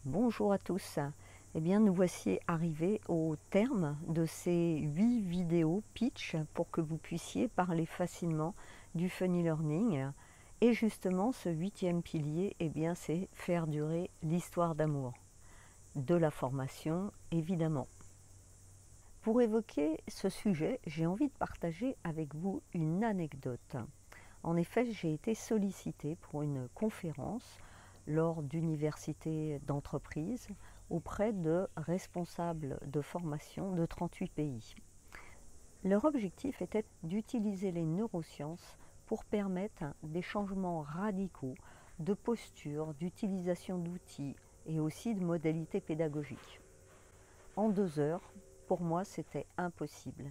Bonjour à tous. Eh bien, nous voici arrivés au terme de ces 8 vidéos pitch pour que vous puissiez parler facilement du funny learning. Et justement, ce 8e pilier, eh bien, c'est faire durer l'histoire d'amour de la formation, évidemment. Pour évoquer ce sujet, j'ai envie de partager avec vous une anecdote. En effet, j'ai été sollicitée pour une conférence lors d'universités d'entreprise auprès de responsables de formation de 38 pays. Leur objectif était d'utiliser les neurosciences pour permettre des changements radicaux de posture, d'utilisation d'outils et aussi de modalités pédagogiques. En 2 heures, pour moi, c'était impossible.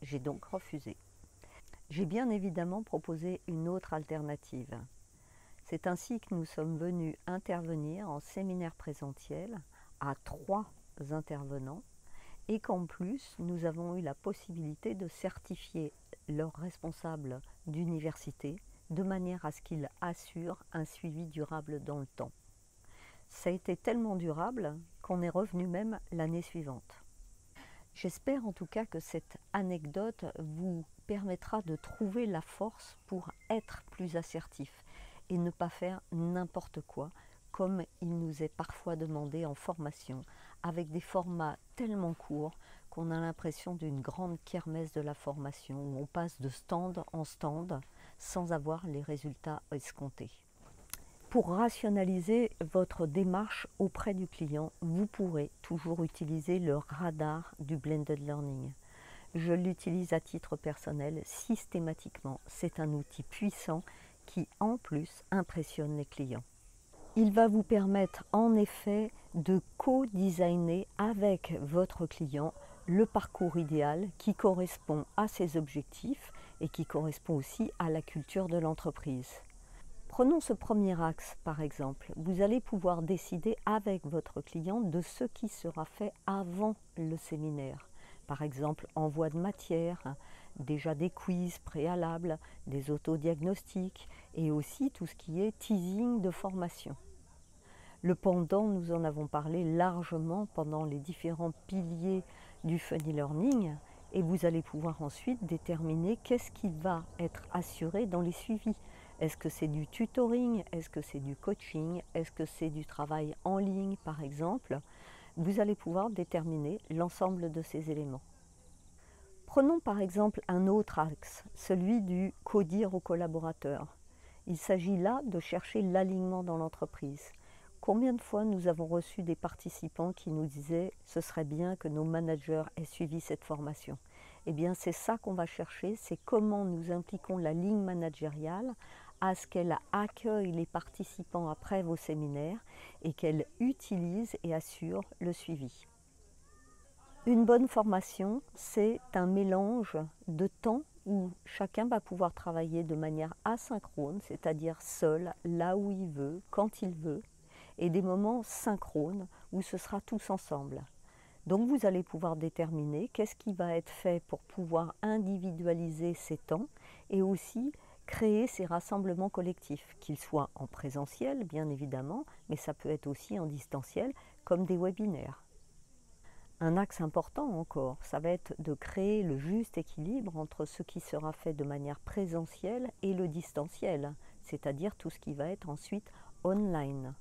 J'ai donc refusé. J'ai bien évidemment proposé une autre alternative. C'est ainsi que nous sommes venus intervenir en séminaire présentiel à 3 intervenants et qu'en plus nous avons eu la possibilité de certifier leurs responsables d'université de manière à ce qu'ils assurent un suivi durable dans le temps. Ça a été tellement durable qu'on est revenu même l'année suivante. J'espère en tout cas que cette anecdote vous permettra de trouver la force pour être plus assertif et ne pas faire n'importe quoi, comme il nous est parfois demandé en formation, avec des formats tellement courts qu'on a l'impression d'une grande kermesse de la formation, où on passe de stand en stand sans avoir les résultats escomptés. Pour rationaliser votre démarche auprès du client, vous pourrez toujours utiliser le radar du Blended Learning. Je l'utilise à titre personnel systématiquement. C'est un outil puissant qui, en plus, impressionne les clients. Il va vous permettre en effet de co-designer avec votre client le parcours idéal qui correspond à ses objectifs et qui correspond aussi à la culture de l'entreprise. Prenons ce premier axe par exemple. Vous allez pouvoir décider avec votre client de ce qui sera fait avant le séminaire. Par exemple, envoi de matière, déjà des quiz préalables, des autodiagnostics et aussi tout ce qui est teasing de formation. Le pendant, nous en avons parlé largement pendant les différents piliers du funny learning et vous allez pouvoir ensuite déterminer qu'est-ce qui va être assuré dans les suivis. Est-ce que c'est du tutoring? Est-ce que c'est du coaching? Est-ce que c'est du travail en ligne par exemple? Vous allez pouvoir déterminer l'ensemble de ces éléments. Prenons par exemple un autre axe, celui du co-dire aux collaborateurs. Il s'agit là de chercher l'alignement dans l'entreprise. Combien de fois nous avons reçu des participants qui nous disaient « ce serait bien que nos managers aient suivi cette formation ». Eh bien c'est ça qu'on va chercher, c'est comment nous impliquons la ligne managériale à ce qu'elle accueille les participants après vos séminaires et qu'elle utilise et assure le suivi. Une bonne formation, c'est un mélange de temps où chacun va pouvoir travailler de manière asynchrone, c'est-à-dire seul, là où il veut, quand il veut, et des moments synchrones où ce sera tous ensemble. Donc vous allez pouvoir déterminer qu'est-ce qui va être fait pour pouvoir individualiser ces temps et aussi créer ces rassemblements collectifs, qu'ils soient en présentiel bien évidemment, mais ça peut être aussi en distanciel comme des webinaires. Un axe important encore, ça va être de créer le juste équilibre entre ce qui sera fait de manière présentielle et le distanciel, c'est-à-dire tout ce qui va être ensuite online.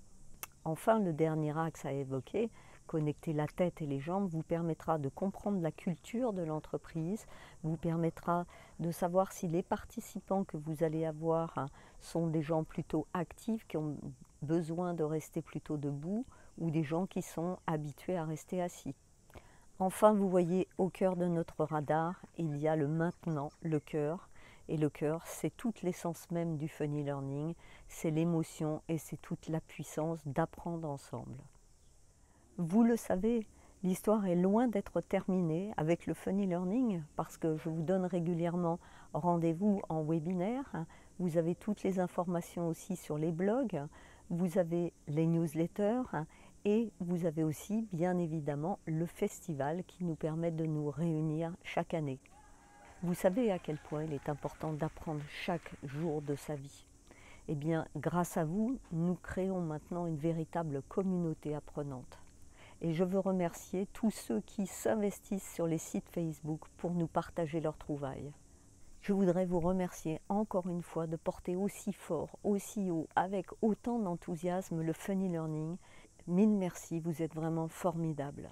Enfin, le dernier axe à évoquer, connecter la tête et les jambes, vous permettra de comprendre la culture de l'entreprise, vous permettra de savoir si les participants que vous allez avoir sont des gens plutôt actifs, qui ont besoin de rester plutôt debout, ou des gens qui sont habitués à rester assis. Enfin, vous voyez, au cœur de notre radar, il y a le maintenant, le cœur. Et le cœur, c'est toute l'essence même du funny learning, c'est l'émotion et c'est toute la puissance d'apprendre ensemble. Vous le savez, l'histoire est loin d'être terminée avec le funny learning parce que je vous donne régulièrement rendez-vous en webinaire. Vous avez toutes les informations aussi sur les blogs, vous avez les newsletters et vous avez aussi bien évidemment le festival qui nous permet de nous réunir chaque année. Vous savez à quel point il est important d'apprendre chaque jour de sa vie. Eh bien, grâce à vous, nous créons maintenant une véritable communauté apprenante. Et je veux remercier tous ceux qui s'investissent sur les sites Facebook pour nous partager leurs trouvailles. Je voudrais vous remercier encore une fois de porter aussi fort, aussi haut, avec autant d'enthousiasme le Funny Learning. Mille merci, vous êtes vraiment formidables.